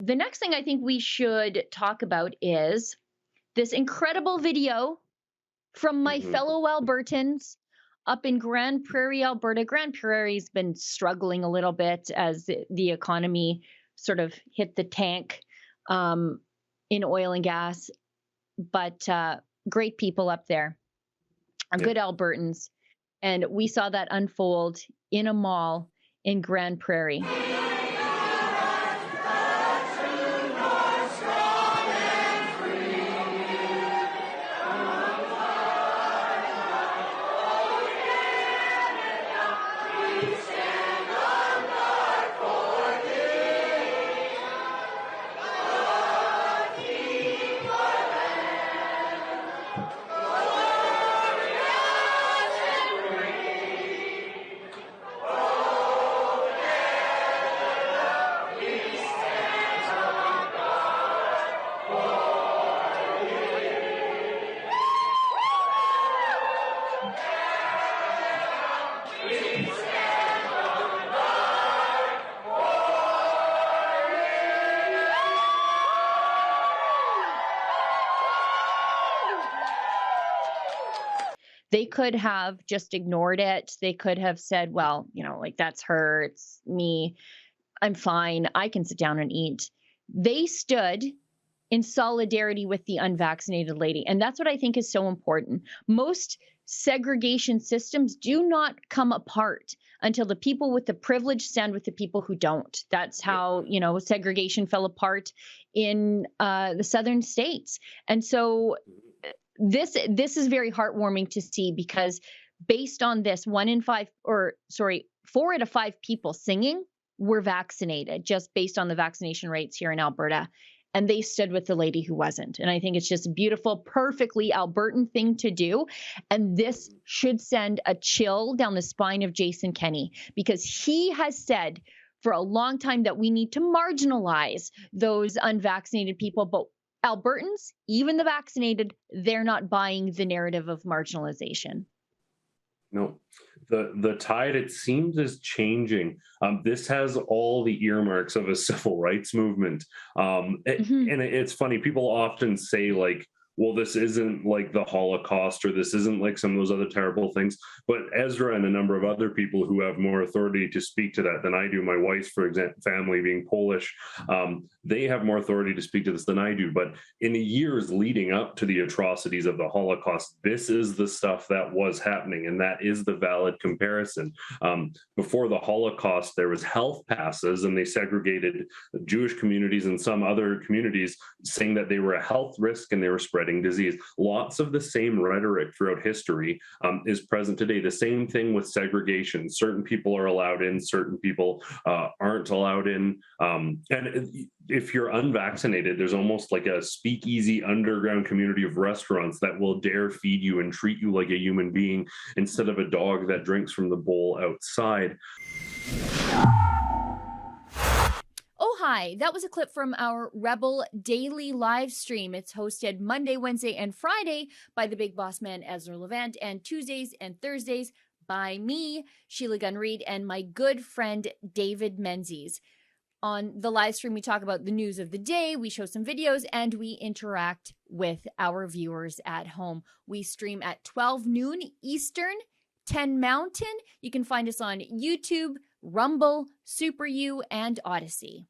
the next thing I think we should talk about is this incredible video from my Mhm. fellow Albertans up in Grande Prairie, Alberta. Grande Prairie's been struggling a little bit as the economy sort of hit the tank um, in oil and gas, but great people up there, Yeah. good Albertans. And we saw that unfold in a mall in Grande Prairie. They could have just ignored it. They could have said, well, like that's her, it's me. I'm fine. I can sit down and eat. They stood in solidarity with the unvaccinated lady. And that's what I think is so important. Most segregation systems do not come apart until the people with the privilege stand with the people who don't. That's Yep. how, segregation fell apart in the southern states. And so this is very heartwarming to see because based on this, 4 out of 5 people singing were vaccinated just based on the vaccination rates here in Alberta. And they stood with the lady who wasn't. And I think it's just a beautiful, perfectly Albertan thing to do. And this should send a chill down the spine of Jason Kenney because he has said for a long time that we need to marginalize those unvaccinated people. But Albertans, even the vaccinated, they're not buying the narrative of marginalization. No, the tide, it seems, is changing. This has all the earmarks of a civil rights movement. Mhm. And it's funny. People often say like, "Well, this isn't like the Holocaust, or this isn't like some of those other terrible things." But Ezra and a number of other people who have more authority to speak to that than I do, my wife's, for example, family being Polish, they have more authority to speak to this than I do. But in the years leading up to the atrocities of the Holocaust, this is the stuff that was happening, and that is the valid comparison. Before the Holocaust, there was health passes, and they segregated Jewish communities and some other communities, saying that they were a health risk and they were spreading disease. Lots of the same rhetoric throughout history is present today. The same thing with segregation. Certain people are allowed in, certain people aren't allowed in. And if you're unvaccinated, there's almost like a speakeasy underground community of restaurants that will dare feed you and treat you like a human being instead of a dog that drinks from the bowl outside. Oh, hi. That was a clip from our Rebel Daily live stream. It's hosted Monday, Wednesday, and Friday by the big boss man, Ezra Levant, and Tuesdays and Thursdays by me, Sheila Gunn Reid, and my good friend, David Menzies. On the live stream, we talk about the news of the day, we show some videos, and we interact with our viewers at home. We stream at 12 noon Eastern, 10 Mountain. You can find us on YouTube, Rumble, Super U, and Odyssey.